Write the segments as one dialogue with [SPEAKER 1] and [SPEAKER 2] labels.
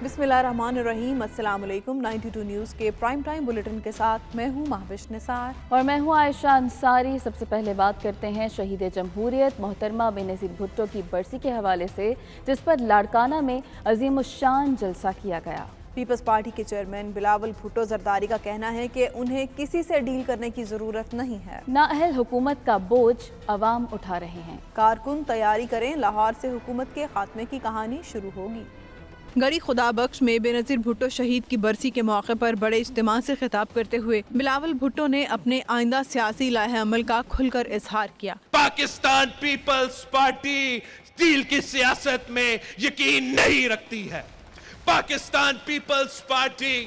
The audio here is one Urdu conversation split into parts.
[SPEAKER 1] بسم اللہ الرحمن الرحیم، السلام علیکم۔ 92 نیوز کے پرائم ٹائم بلیٹن کے ساتھ میں ہوں مہوش نثار
[SPEAKER 2] اور میں ہوں عائشہ انصاری۔ سب سے پہلے بات کرتے ہیں شہید جمہوریت محترمہ بینظیر بھٹو کی برسی کے حوالے سے، جس پر لاڑکانہ میں عظیم الشان جلسہ کیا گیا۔
[SPEAKER 1] پیپلز پارٹی کے چیئرمین بلاول بھٹو زرداری کا کہنا ہے کہ انہیں کسی سے ڈیل کرنے کی ضرورت نہیں ہے۔
[SPEAKER 2] نااہل حکومت کا بوجھ عوام اٹھا رہے ہیں۔
[SPEAKER 1] کارکن تیاری کریں، لاہور سے حکومت کے خاتمے کی کہانی شروع ہوگی۔ گڑھی خدا بخش میں بینظیر بھٹو شہید کی برسی کے موقع پر بڑے اجتماع سے خطاب کرتے ہوئے بلاول بھٹو نے اپنے آئندہ سیاسی لائحہ عمل کا کھل کر اظہار کیا۔
[SPEAKER 3] پاکستان پیپلز پارٹی ڈیل کی سیاست میں یقین نہیں رکھتی ہے۔ پاکستان پیپلز پارٹی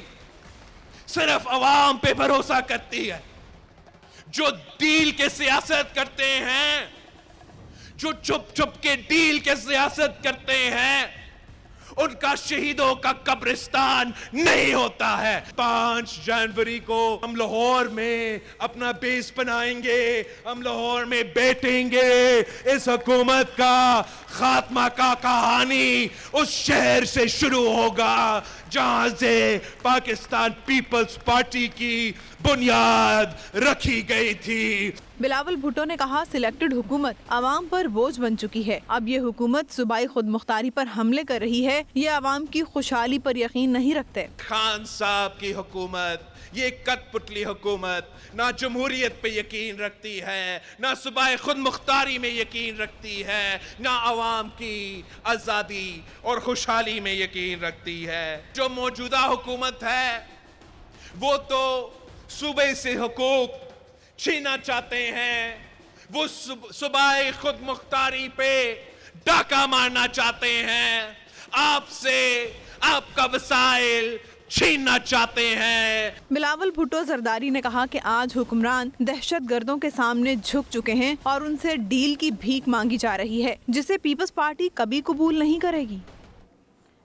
[SPEAKER 3] صرف عوام پہ بھروسہ کرتی ہے۔ جو ڈیل کے سیاست کرتے ہیں، جو چھپ چھپ کے ڈیل کے سیاست کرتے ہیں، ان کا شہیدوں کا قبرستان نہیں ہوتا ہے۔ 5 جنوری کو ہم لاہور میں اپنا بیس بنائیں گے، ہم لاہور میں بیٹھیں گے۔ اس حکومت کا خاتمہ کا کہانی اس شہر سے شروع ہوگا جہاں سے پاکستان پیپلز پارٹی کی بنیاد رکھی گئی تھی۔
[SPEAKER 1] بلاول بھٹو نے کہا سلیکٹڈ حکومت عوام پر بوجھ بن چکی ہے۔ اب یہ حکومت صوبائی خود مختاری پر حملے کر رہی ہے، یہ عوام کی خوشحالی پر یقین نہیں رکھتے۔
[SPEAKER 3] خان صاحب کی حکومت یہ کٹ پتلی حکومت نہ جمہوریت پہ یقین رکھتی ہے، نہ صوبائی خود مختاری میں یقین رکھتی ہے، نہ عوام کی آزادی اور خوشحالی میں یقین رکھتی ہے۔ جو موجودہ حکومت ہے وہ تو صوبے سے حقوق چھینا چاہتے ہیں، وہ صوبائی خود مختاری پہ ڈاکہ مارنا چاہتے ہیں، آپ سے آپ کا وسائل چھیننا چاہتے ہیں۔
[SPEAKER 1] بلاول بھٹو زرداری نے کہا کہ آج حکمران دہشت گردوں کے سامنے جھک چکے ہیں اور ان سے ڈیل کی بھیک مانگی جا رہی ہے، جسے پیپلز پارٹی کبھی قبول نہیں کرے گی۔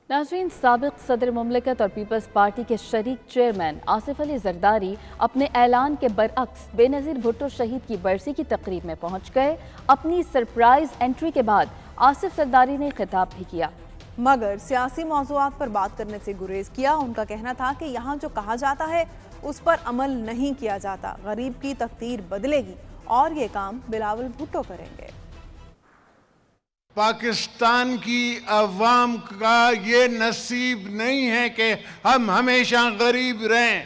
[SPEAKER 2] ناظرین، سابق صدر مملکت اور پیپلز پارٹی کے شریک چیئرمین آصف علی زرداری اپنے اعلان کے برعکس بینظیر بھٹو شہید کی برسی کی تقریب میں پہنچ گئے۔ اپنی سرپرائز انٹری کے بعد آصف زرداری نے خطاب بھی کیا،
[SPEAKER 1] مگر سیاسی موضوعات پر بات کرنے سے گریز کیا۔ ان کا کہنا تھا کہ یہاں جو کہا جاتا ہے اس پر عمل نہیں کیا جاتا، غریب کی تقدیر بدلے گی اور یہ کام بلاول بھٹو کریں گے۔
[SPEAKER 4] پاکستان کی عوام کا یہ نصیب نہیں ہے کہ ہم ہمیشہ غریب رہیں،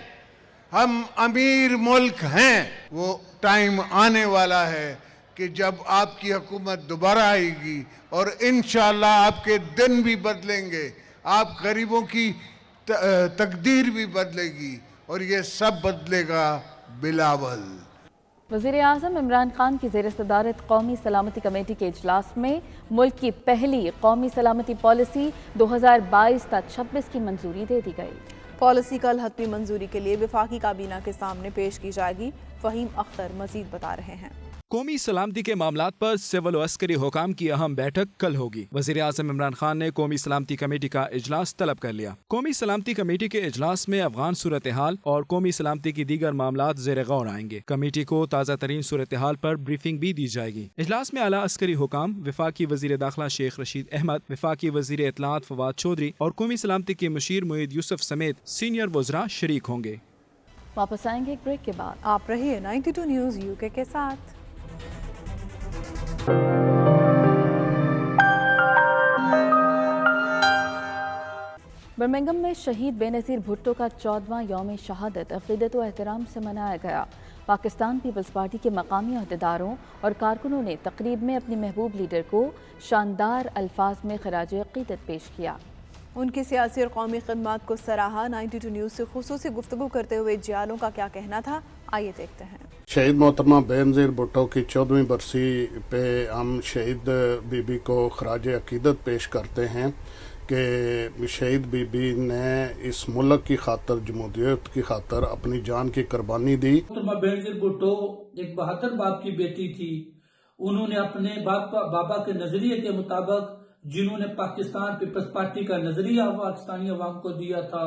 [SPEAKER 4] ہم امیر ملک ہیں۔ وہ ٹائم آنے والا ہے کہ جب آپ کی حکومت دوبارہ آئے گی اور انشاءاللہ آپ کے دن بھی بدلیں گے، آپ غریبوں کی تقدیر بھی بدلے گی اور یہ سب بدلے گا بلاول۔
[SPEAKER 2] وزیر اعظم عمران خان کی زیر صدارت قومی سلامتی کمیٹی کے اجلاس میں ملک کی پہلی قومی سلامتی پالیسی 2022-26 کی منظوری دے دی گئی۔
[SPEAKER 1] پالیسی کل حتمی منظوری کے لیے وفاقی کابینہ کے سامنے پیش کی جائے گی۔ فہیم اختر مزید بتا رہے ہیں۔
[SPEAKER 5] قومی سلامتی کے معاملات پر سول و عسکری حکام کی اہم بیٹھک کل ہوگی۔ وزیر اعظم عمران خان نے قومی سلامتی کمیٹی کا اجلاس طلب کر لیا۔ قومی سلامتی کمیٹی کے اجلاس میں افغان صورتحال اور قومی سلامتی کی دیگر معاملات زیر غور آئیں گے۔ کمیٹی کو تازہ ترین صورتحال پر بریفنگ بھی دی جائے گی۔ اجلاس میں اعلیٰ عسکری حکام، وفاقی وزیر داخلہ شیخ رشید احمد، وفاقی وزیر اطلاعات فواد چودھری اور قومی سلامتی کے مشیر معید یوسف سمیت سینئر وزراء شریک ہوں گے۔
[SPEAKER 2] واپس آئیں گے ایک بریک کے بعد۔
[SPEAKER 1] آپ رہیے 92 نیوز UK کے ساتھ۔
[SPEAKER 2] برمنگھم میں شہید بینظیر بھٹو کا 14واں یوم شہادت عقیدت و احترام سے منایا گیا۔ پاکستان پیپلز پارٹی کے مقامی عہدیداروں اور کارکنوں نے تقریب میں اپنے محبوب لیڈر کو شاندار الفاظ میں خراج عقیدت پیش کیا۔
[SPEAKER 1] ان کی سیاسی اور قومی خدمات کو سراہا۔ 92 نیوز سے خصوصی گفتگو کرتے ہوئے جیالوں کا کیا کہنا تھا، آئیے دیکھتے ہیں۔
[SPEAKER 6] شہید محترمہ بینظیر بھٹو کی 14ویں برسی پہ ہم شہید بی بی کو خراج عقیدت پیش کرتے ہیں کہ شہید بی بی نے اس ملک کی خاطر، جمہوریت کی خاطر اپنی جان کی قربانی دی۔
[SPEAKER 7] محترمہ بینظیر بھٹو ایک بہادر باپ کی بیٹی تھی۔ انہوں نے اپنے بابا کے نظریے کے مطابق، جنہوں نے پاکستان پیپلز پارٹی کا نظریہ پاکستانی عوام کو دیا تھا،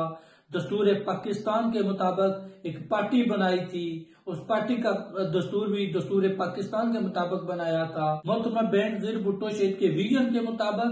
[SPEAKER 7] دستور پاکستان کے مطابق ایک پارٹی بنائی تھی، اس پارٹی کا دستور بھی دستور پاکستان کے مطابق بنایا تھا۔ محترمہ بینظیر بھٹو شہید کے ویژن کے مطابق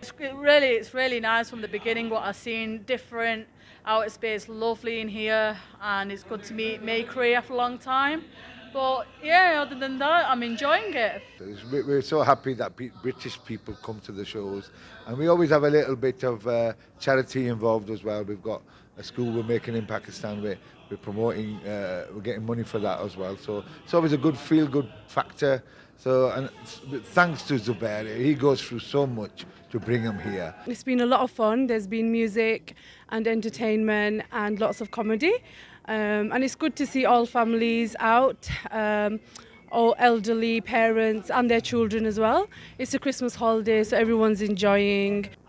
[SPEAKER 8] It's really nice from the beginning what I've seen, different atmosphere, it's lovely in here and it's good to meet Makery after a long time. But yeah, other than that, I'm enjoying it.
[SPEAKER 9] We're so happy that British people come to the shows, and we always have a little bit of charity involved as well. We've got a school we're making in Pakistan. We're promoting, we're getting money for that as well. So it's always a good feel-good factor. So, and thanks to Zubair, he goes through so much to bring him here.
[SPEAKER 10] It's been a lot of fun. There's been music and entertainment and lots of comedy. And it's good to see all families out, all elderly parents and their children as well. It's a Christmas holiday, so everyone's enjoying.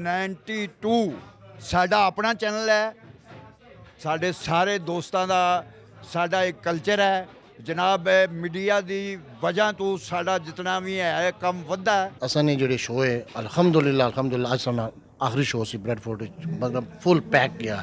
[SPEAKER 11] 92 ਸਾਡਾ ਆਪਣਾ ਚੈਨਲ ਹੈ, ਸਾਡੇ ਸਾਰੇ ਦੋਸਤਾਂ ਦਾ ਸਾਡਾ ਇੱਕ ਕਲਚਰ ਹੈ ਜਨਾਬ। ਮੀਡੀਆ ਦੀ ਵਜ੍ਹਾ ਤੋਂ ਸਾਡਾ ਜਿਤਨਾ ਵੀ ਹੈ ਕੰਮ ਵੱਧਾ ਹੈ।
[SPEAKER 12] ਅਸਾਂ ਨੇ ਜਿਹੜੇ ਸ਼ੋਅ ਹੈ ਅਲਹਮਦੁਲਿਲਾ ਅੱਜ ਸਾਡਾ ਆਖਰੀ ਸ਼ੋਅ ਸੀ ਬ੍ਰੈਡਫੋਰਡ ਵਿੱਚ, ਮਤਲਬ ਫੁੱਲ ਪੈਕ ਗਿਆ।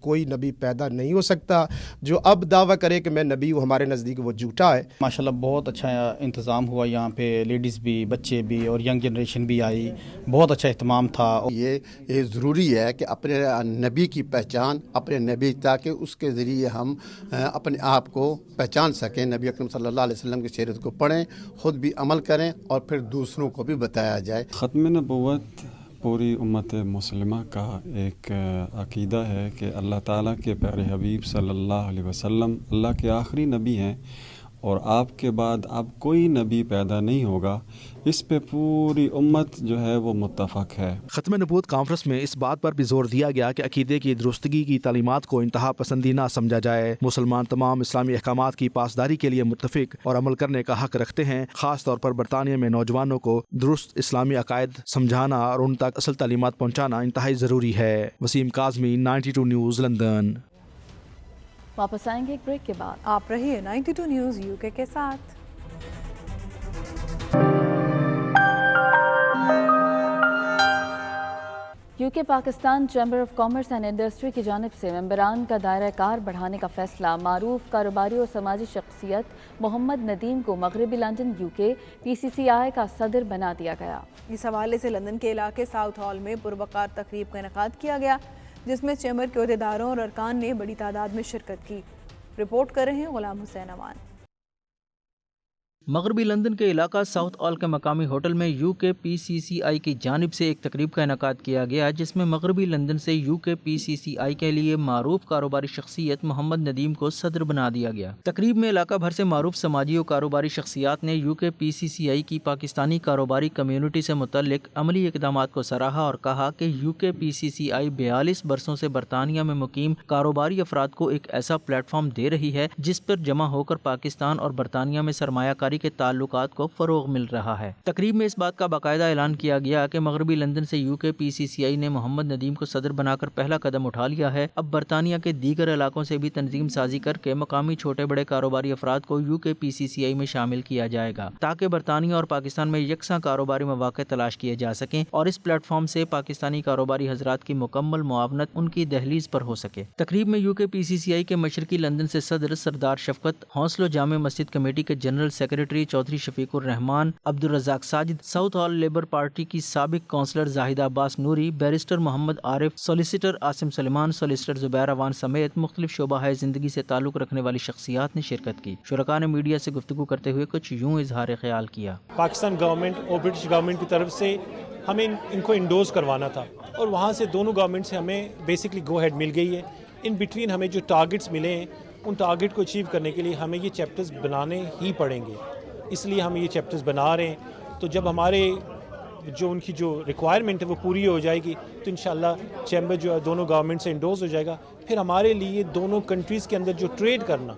[SPEAKER 3] کوئی نبی پیدا نہیں ہو سکتا. جو اب دعویٰ کرے کہ میں نبی ہوں, ہمارے نزدیک وہ جھوٹا ہے.
[SPEAKER 6] ماشاءاللہ بہت اچھا انتظام ہوا یہاں پہ, لیڈیز بھی, بچے بھی اور ینگ جنریشن بھی آئی, بہت اچھا اہتمام تھا.
[SPEAKER 7] یہ ضروری ہے کہ اپنے نبی کی پہچان, اپنے نبی, تاکہ اس کے ذریعے ہم اپنے آپ کو پہچان سکیں. نبی اکرم صلی اللہ علیہ وسلم کی سیرت کو پڑھیں, خود بھی عمل کریں اور پھر دوسروں کو بھی بتایا جائے.
[SPEAKER 13] ختم نبوت پوری امت مسلمہ کا ایک عقیدہ ہے کہ اللہ تعالیٰ کے پیارے حبیب صلی اللہ علیہ وسلم اللہ کے آخری نبی ہیں اور آپ کے بعد اب کوئی نبی پیدا نہیں ہوگا. اس پہ پوری امت جو ہے وہ متفق ہے.
[SPEAKER 5] ختم نبوت کانفرنس میں اس بات پر بھی زور دیا گیا کہ عقیدے کی درستگی کی تعلیمات کو انتہا پسندی نہ سمجھا جائے. مسلمان تمام اسلامی احکامات کی پاسداری کے لیے متفق اور عمل کرنے کا حق رکھتے ہیں. خاص طور پر برطانیہ میں نوجوانوں کو درست اسلامی عقائد سمجھانا اور ان تک اصل تعلیمات پہنچانا انتہائی ضروری ہے. Wasim Kazmi, 92 news, London.
[SPEAKER 2] واپس آئیں گے ایک بریک کے بعد.
[SPEAKER 1] آپ رہیے 92 نیوز UK کے ساتھ.
[SPEAKER 2] UK Pakistan chamber of commerce and industry کی جانب سے ممبران کا دائرہ کار بڑھانے کا فیصلہ. معروف کاروباری اور سماجی شخصیت محمد ندیم کو مغربی لندن UK PCCI کا صدر بنا دیا گیا.
[SPEAKER 1] اس حوالے سے لندن کے علاقے ساؤتھ ہال میں پروقار تقریب کا انعقاد کیا گیا جس میں چیمبر کے عہدیداروں اور ارکان نے بڑی تعداد میں شرکت کی. رپورٹ کر رہے ہیں غلام حسین امان.
[SPEAKER 14] مغربی لندن کے علاقہ ساؤتھ ہال کے مقامی ہوٹل میں UK PCCI کی جانب سے ایک تقریب کا انعقاد کیا گیا جس میں مغربی لندن سے UK PCCI کے لیے معروف کاروباری شخصیت محمد ندیم کو صدر بنا دیا گیا. تقریب میں علاقہ بھر سے معروف سماجی و کاروباری شخصیات نے UK PCCI کی پاکستانی کاروباری کمیونٹی سے متعلق عملی اقدامات کو سراہا اور کہا کہ UK PCCI 42 برسوں سے برطانیہ میں مقیم کاروباری افراد کو ایک ایسا پلیٹ فارم دے رہی ہے جس پر جمع ہو کر پاکستان اور برطانیہ میں سرمایہ کاری کے تعلقات کو فروغ مل رہا ہے. تقریب میں اس بات کا باقاعدہ اعلان کیا گیا کہ مغربی لندن سے UK PCCI نے محمد ندیم کو صدر بنا کر پہلا قدم اٹھا لیا ہے. اب برطانیہ کے دیگر علاقوں سے بھی تنظیم سازی کر کے مقامی چھوٹے بڑے کاروباری افراد کو UK PCCI میں شامل کیا جائے گا تاکہ برطانیہ اور پاکستان میں یکساں کاروباری مواقع تلاش کیے جا سکیں اور اس پلیٹ فارم سے پاکستانی کاروباری حضرات کی مکمل معاونت ان کی دہلیز پر ہو سکے. تقریب میں UK PCCI کے مشرقی لندن سے صدر سردار شفقت، حوصلو جامع مسجد کمیٹی کے general secretary Chaudhry Shafiq ur-Rahman, Abdul Razzaq Sajid, South Hall Labour Party کی سابق councillor Zahida Abbas Noori, barrister Muhammad Arif, solicitor Asim Sulaiman, solicitor Zubair Awan سمیت مختلف شعبہ زندگی سے تعلق رکھنے والی شخصیات نے شرکت کی. شرکاء نے میڈیا سے گفتگو کرتے ہوئے کچھ یوں اظہار خیال کیا.
[SPEAKER 15] پاکستان گورنمنٹ اور برٹش گورنمنٹ کی طرف سے ہمیں ان کو انڈورس کروانا تھا اور وہاں سے دونوں گورنمنٹ سے ہمیں بیسکلی گو ہیڈ مل گئی ہے. ان بٹوین ہمیں جو ٹارگٹس ملے ہیں ان ٹارگٹ کو اچیو کرنے کے لیے ہمیں یہ چیپٹرز بنانے ہی پڑیں گے. اس لیے ہم یہ چیپٹرز بنا رہے ہیں. تو جب ہمارے جو ان کی جو ریکوائرمنٹ ہے وہ پوری ہو جائے گی تو انشاءاللہ چیمبر جو ہے دونوں گورنمنٹ سے انڈورس ہو جائے گا. پھر ہمارے لیے دونوں کنٹریز کے اندر جو ٹریڈ کرنا،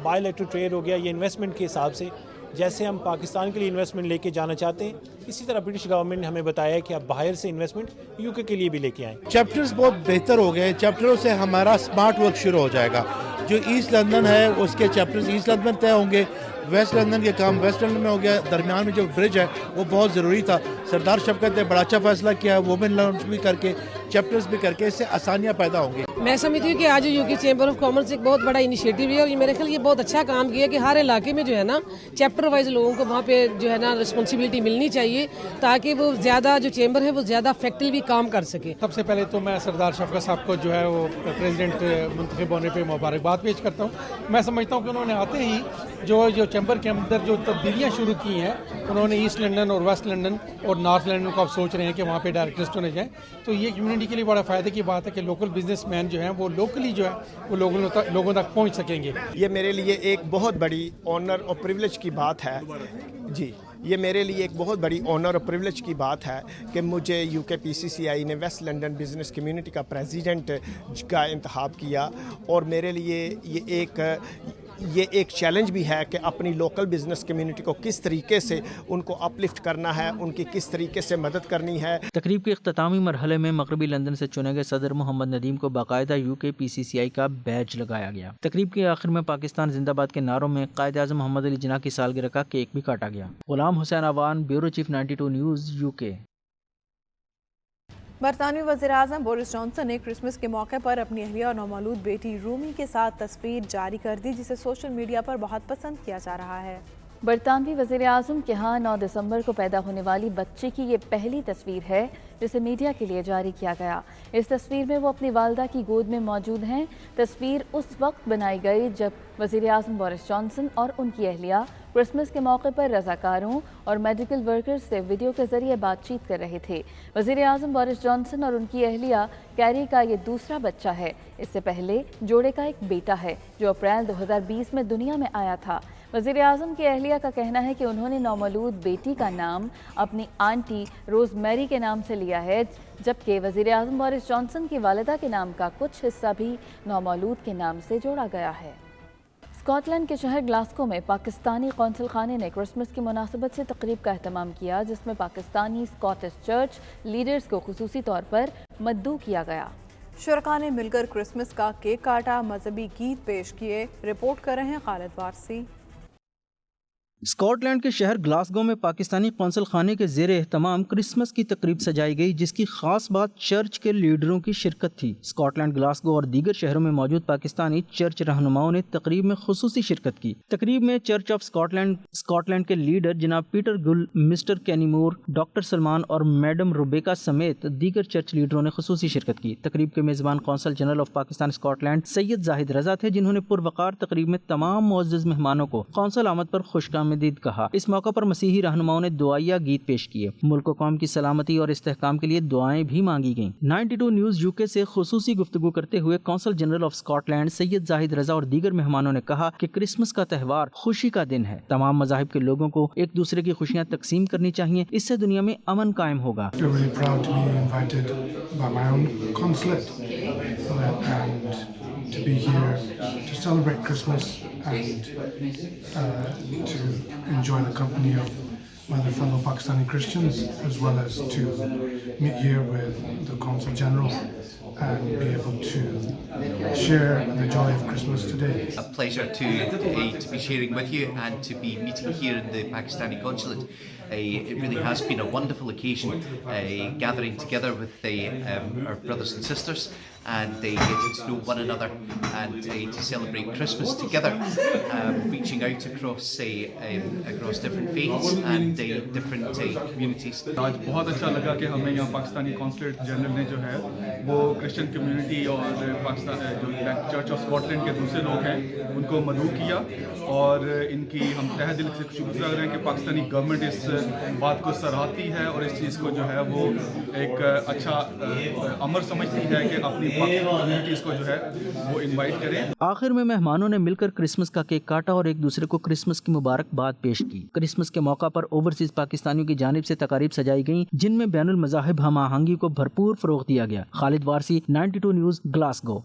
[SPEAKER 15] بائی لیٹرل ٹریڈ ہو گیا، یہ انویسٹمنٹ کے حساب سے جیسے ہم پاکستان کے لیے انویسٹمنٹ لے کے جانا چاہتے ہیں اسی طرح برٹش گورنمنٹ نے ہمیں بتایا ہے کہ آپ باہر سے انویسٹمنٹ UK کے لیے بھی لے کے آئیں.
[SPEAKER 16] چیپٹرز بہت بہتر ہو گئے. چیپٹروں سے ہمارا اسمارٹ ورک شروع ہو جائے گا. جو ایسٹ لندن ہے اس کے چیپٹرز ایسٹ لندن میں طے ہوں گے، ویسٹ لندن کے کام ویسٹ لندن میں ہو گیا. درمیان میں جو برج ہے وہ بہت ضروری تھا. سردار شفقت نے بڑا اچھا فیصلہ کیا، وومن لانچ بھی کر کے چیپٹرز بھی کر کے اس سے آسانیاں پیدا ہوں گی.
[SPEAKER 17] میں سمجھتی ہوں کہ آج UK چیمبر آف کامرس ایک بہت بڑا انیشیٹو ہے اور یہ میرے خیال یہ بہت اچھا کام کیا کہ ہر علاقے میں جو ہے نا چیپٹر وائز لوگوں کو وہاں پہ جو ہے نا رسپانسبلٹی ملنی چاہیے تاکہ وہ زیادہ جو چیمبر ہے وہ زیادہ افیکٹولی کام کر سکے.
[SPEAKER 15] سب سے پہلے تو میں سردار شفقت صاحب کو جو ہے وہ پریزیڈنٹ منتخب ہونے پہ مبارکباد پیش کرتا ہوں. میں سمجھتا ہوں کہ انہوں نے آتے ہی جو چیمبر کے اندر جو تبدیلیاں شروع کی ہیں انہوں نے ایسٹ لندن اور ویسٹ لندن اور نارتھ لندن کو اب سوچ رہے ہیں کہ وہاں پہ ڈائریکٹرز ہونے جائیں. تو یہ کمیونٹی کے لیے بڑا فائدہ کی بات ہے کہ لوکل بزنس مین جو ہیں وہ لوکلی جو ہے وہ لوگوں تک پہنچ سکیں گے.
[SPEAKER 3] یہ میرے لیے ایک بہت بڑی آنر اور پریولیج کی بات ہے. جی یہ میرے لیے ایک بہت بڑی آنر اور پریولیج کی بات ہے کہ مجھے UK PCCI نے ویسٹ لندن بزنس کمیونٹی کا پریزیڈنٹ کا انتخاب کیا اور میرے لیے یہ ایک چیلنج بھی ہے کہ اپنی لوکل بزنس کمیونٹی کو کس طریقے سے ان کو اپلفٹ کرنا ہے، ان کی کس طریقے سے مدد کرنی ہے.
[SPEAKER 14] تقریب کے اختتامی مرحلے میں مغربی لندن سے چنے گئے صدر محمد ندیم کو باقاعدہ UK PCCI کا بیج لگایا گیا. تقریب کے آخر میں پاکستان زندہ باد کے نعروں میں قائد اعظم محمد علی جناح کی سالگرہ کا کیک بھی کاٹا گیا. Ghulam Hussain Awan, bureau chief 92 news UK.
[SPEAKER 1] برطانوی وزیراعظم بورس جانسن نے کرسمس کے موقع پر اپنی اہلیہ اور نومولود بیٹی رومی کے ساتھ تصویر جاری کر دی، جسے سوشل میڈیا پر بہت پسند کیا جا رہا ہے۔
[SPEAKER 2] برطانوی وزیراعظم کے ہاں 9 دسمبر کو پیدا ہونے والی بچی کی یہ پہلی تصویر ہے جسے میڈیا کے لیے جاری کیا گیا۔ اس تصویر میں وہ اپنی والدہ کی گود میں موجود ہیں۔ تصویر اس وقت بنائی گئی جب وزیراعظم بورس جانسن اور ان کی اہلیہ کرسمس کے موقع پر رضاکاروں اور میڈیکل ورکرز سے ویڈیو کے ذریعے بات چیت کر رہے تھے۔ وزیراعظم بورس جانسن اور ان کی اہلیہ کیری کا یہ دوسرا بچہ ہے۔ اس سے پہلے جوڑے کا ایک بیٹا ہے جو اپریل 2020 میں دنیا میں آیا تھا۔ وزیراعظم کی اہلیہ کا کہنا ہے کہ انہوں نے نومولود بیٹی کا نام اپنی آنٹی روز میری کے نام سے لیا ہے، جبکہ وزیراعظم بورس جانسن کی والدہ کے نام کا کچھ حصہ بھی نومولود کے نام سے جوڑا گیا ہے۔ اسکاٹ لینڈ کے شہر گلاسگو میں پاکستانی قونصل خانے نے کرسمس کی مناسبت سے تقریب کا اہتمام کیا، جس میں پاکستانی اسکاٹش چرچ لیڈرز کو خصوصی طور پر مدعو کیا گیا۔
[SPEAKER 1] شرکاء نے مل کر کرسمس کا کیک کاٹا، مذہبی گیت پیش کیے۔ رپورٹ کر رہے ہیں خالد وارسی۔
[SPEAKER 14] اسکاٹ لینڈ کے شہر گلاسگو میں پاکستانی قونصل خانے کے زیر اہتمام کرسمس کی تقریب سجائی گئی، جس کی خاص بات چرچ کے لیڈروں کی شرکت تھی۔ اسکاٹ لینڈ، گلاسگو اور دیگر شہروں میں موجود پاکستانی چرچ رہنماؤں نے تقریب میں خصوصی شرکت کی۔ تقریب میں چرچ آف اسکاٹ لینڈ کے لیڈر جناب پیٹر گل، مسٹر کینی مور، ڈاکٹر سلمان اور میڈم روبیکا سمیت دیگر چرچ لیڈروں نے خصوصی شرکت کی۔ تقریب کے میزبان consul general of Pakistan Scotland Syed Zahid Raza تھے، جنہوں نے پروقار تقریب میں تمام معزز مہمانوں کو قونصل آمد پر خوش آمدید کہا۔ اس موقع پر مسیحی رہنماؤں نے دعائیہ گیت پیش کیے۔ ملک و قوم کی سلامتی اور استحکام کے لیے دعائیں بھی مانگی گئیں۔ 92 نیوز UK سے خصوصی گفتگو کرتے ہوئے قونصل general of Scott land Syed Zahid رضا اور دیگر مہمانوں نے کہا کہ کرسمس کا تہوار خوشی کا دن ہے۔ تمام مذاہب کے لوگوں کو ایک دوسرے کی خوشیاں تقسیم کرنی چاہیے، اس سے دنیا میں امن قائم ہوگا۔
[SPEAKER 4] To be here to celebrate Christmas and to enjoy the company of my other fellow Pakistani Christians, as well as to meet here with the Consul General and be able to share the joy of Christmas today.
[SPEAKER 18] A pleasure to be sharing with you and to be meeting here in the Pakistani consulate. It really has been a wonderful occasion, gathering together with our brothers and sisters and getting to know one another and to celebrate Christmas together, reaching out across different faiths and different communities.
[SPEAKER 8] آج بہت اچھا لگا کہ ہمیں یہاں پاکستانی کونسلیٹ جنرل نے جو ہے وہ کرسچن کمیونٹی اور پاکستان جو چرچ آف اسکاٹ لینڈ کے دوسرے لوگ ہیں ان کو مدعو کیا، اور ان کی ہم تہ دل سے شکر گزار ہیں کہ پاکستانی گورنمنٹ اس بات کو سراہتی ہے اور اس چیز کو جو ہے وہ ایک اچھا امر سمجھتی ہے کہ اپنی کمیونٹیز کو جو ہے وہ انوائٹ کریں۔
[SPEAKER 14] آخر میں مہمانوں نے مل کر کرسمس کا کیک کاٹا اور ایک دوسرے کو کرسمس کی مبارکباد پیش کی۔ کرسمس کے موقع پر اوورسیز پاکستانیوں کی جانب سے تقاریب سجائی گئیں، جن میں بین المذاہب ہم آہنگی کو بھرپور فروغ دیا گیا۔ خالد وارسی، 92 نیوز، گلاسگو۔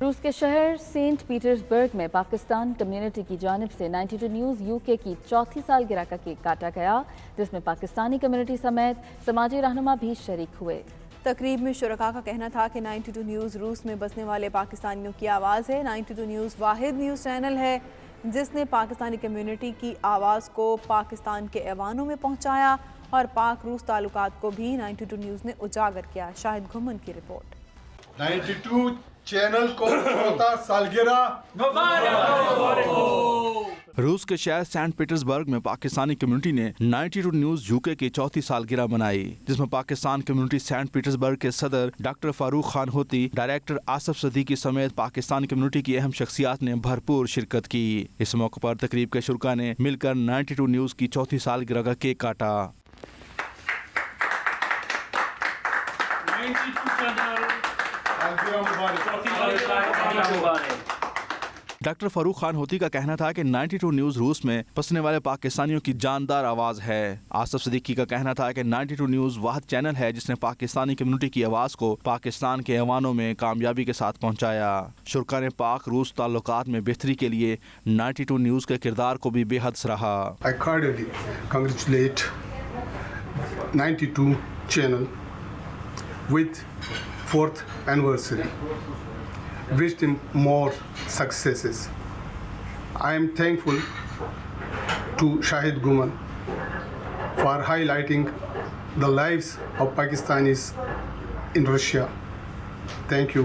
[SPEAKER 2] روس کے شہر سینٹ پیٹرز برگ میں پاکستان کمیونٹی کی جانب سے 92 نیوز UK کی چوتھی سالگرہ کا کیک کاٹا گیا، جس میں پاکستانی کمیونٹی سمیت سماجی رہنما بھی شریک ہوئے۔
[SPEAKER 1] تقریب میں شرکاء کا کہنا تھا کہ 92 نیوز روس میں بسنے والے پاکستانیوں کی آواز ہے۔ 92 نیوز واحد نیوز چینل ہے جس نے پاکستانی کمیونٹی کی آواز کو پاکستان کے ایوانوں میں پہنچایا اور پاک روس تعلقات کو بھی 92 نیوز نے اجاگر کیا۔ شاہد گھمن کی رپورٹ۔
[SPEAKER 9] 92 چینل کو چوتھا سالگرہ مبارک ہو۔
[SPEAKER 10] روس کے شہر سینٹ پیٹرز برگ میں پاکستانی کمیونٹی نے 92 نیوز UK کی چوتھی سالگرہ منائی، جس میں پاکستان کمیونٹی سینٹ پیٹرز برگ کے صدر ڈاکٹر فاروق خان ہوتی، ڈائریکٹر آصف صدیقی سمیت پاکستانی کمیونٹی کی اہم شخصیات نے بھرپور شرکت کی۔ اس موقع پر تقریب کے شرکاء نے مل کر 92 نیوز کی چوتھی سالگرہ کا کیک کاٹا۔ ڈاکٹر فاروق خان ہوتی کا کہنا تھا کہ 92 نیوز روس میں بسنے والے پاکستانیوں کی جاندار آواز ہے۔ آصف صدیقی کا کہنا تھا کہ 92 نیوز واحد چینل ہے جس نے پاکستانی کمیونٹی کی آواز کو پاکستان کے ایوانوں میں کامیابی کے ساتھ پہنچایا۔ شرکاء نے پاک روس تعلقات میں بہتری کے لیے 92 نیوز کے کردار کو بھی بے حد سراہا۔
[SPEAKER 4] I cordially congratulate 92 channel with 4th anniversary. Wish them more successes. I am thankful to Shahid Guman
[SPEAKER 9] for highlighting the lives of Pakistanis in Russia. Thank you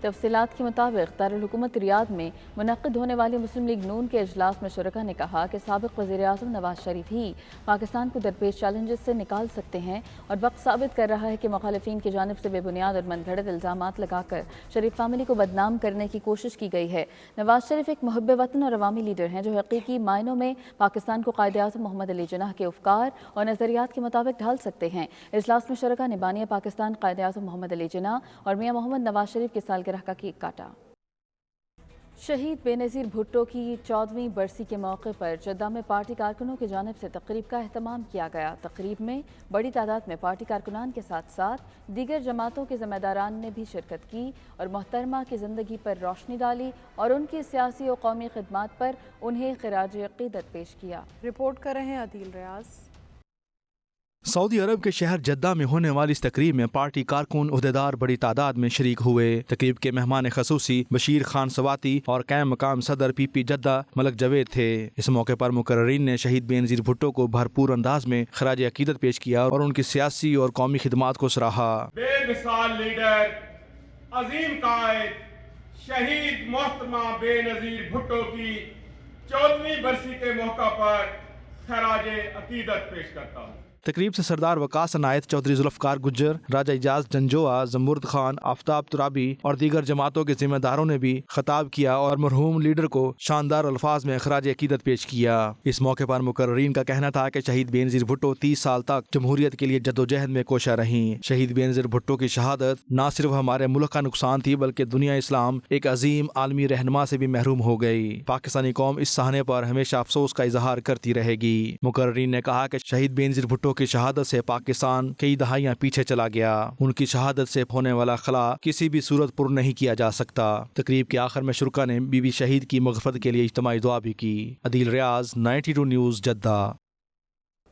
[SPEAKER 2] تفصیلات کے مطابق دارالحکومت ریاض میں منعقد ہونے والی مسلم لیگ نون کے اجلاس میں شرکاء نے کہا کہ سابق وزیر اعظم نواز شریف ہی پاکستان کو درپیش چیلنجز سے نکال سکتے ہیں، اور وقت ثابت کر رہا ہے کہ مخالفین کی جانب سے بے بنیاد اور من گھڑت الزامات لگا کر شریف فیملی کو بدنام کرنے کی کوشش کی گئی ہے۔ نواز شریف ایک محب وطن اور عوامی لیڈر ہیں جو حقیقی معنوں میں پاکستان کو قائد اعظم محمد علی جناح کے افکار اور نظریات کے مطابق ڈھال سکتے ہیں۔ اجلاس میں شرکاء نے بانی پاکستان قائد اعظم محمد علی جناح اور میاں محمد نواز شریف کی سالگرہ کا کیک کاٹا۔ شہید بے نظیر بھٹو کی 14ویں برسی کے موقع پر جدہ میں پارٹی کارکنوں کی جانب سے تقریب کا اہتمام کیا گیا۔ تقریب میں بڑی تعداد میں پارٹی کارکنان کے ساتھ ساتھ دیگر جماعتوں کے ذمہ داران نے بھی شرکت کی اور محترمہ کی زندگی پر روشنی ڈالی اور ان کی سیاسی و قومی خدمات پر انہیں خراج عقیدت پیش کیا۔
[SPEAKER 1] رپورٹ کر رہے ہیں عدیل ریاض۔
[SPEAKER 10] سعودی عرب کے شہر جدہ میں ہونے والی اس تقریب میں پارٹی کارکن عہدیدار بڑی تعداد میں شریک ہوئے۔ تقریب کے مہمان خصوصی بشیر خان سواتی اور قائم مقام صدر پی پی جدہ ملک جاوید تھے۔ اس موقع پر مقررین نے شہید بے نظیر بھٹو کو بھرپور انداز میں خراج عقیدت پیش کیا اور ان کی سیاسی اور قومی خدمات کو سراہا۔
[SPEAKER 6] بے مثال لیڈر، عظیم قائد، شہید محترمہ بے نظیر بھٹو کی 14ویں برسی کے موقع پر خراج عقیدت پیش کرتا ہوں۔
[SPEAKER 10] تقریب سے سردار وقاص عنایت، چودھری ذوالفقار گجر، راجہ اعجاز جنجوعہ، زمرد خان، آفتاب ترابی اور دیگر جماعتوں کے ذمہ داروں نے بھی خطاب کیا اور مرحوم لیڈر کو شاندار الفاظ میں خراج عقیدت پیش کیا۔ اس موقع پر مقررین کا کہنا تھا کہ شہید بے نظیر بھٹو 30 سال تک جمہوریت کے لیے جدوجہد میں کوشاں رہیں۔ شہید بے نظیر بھٹو کی شہادت نہ صرف ہمارے ملک کا نقصان تھی بلکہ دنیا اسلام ایک عظیم عالمی رہنما سے بھی محروم ہو گئی۔ پاکستانی قوم اس سہنے پر ہمیشہ افسوس کا اظہار کرتی رہے گی۔ مقررین نے کہا کہ شہید بے نظیر بھٹو کی شہادت سے پاکستان کئی دہائیاں پیچھے چلا گیا۔ ان کی شہادت سے ہونے والا خلا کسی بھی صورت پر نہیں کیا جا سکتا۔ تقریب کے آخر میں شرکاء نے بی بی شہید کی مغفرت کے لیے اجتماعی دعا بھی کی۔ عدیل ریاض، 92 نیوز، جدہ۔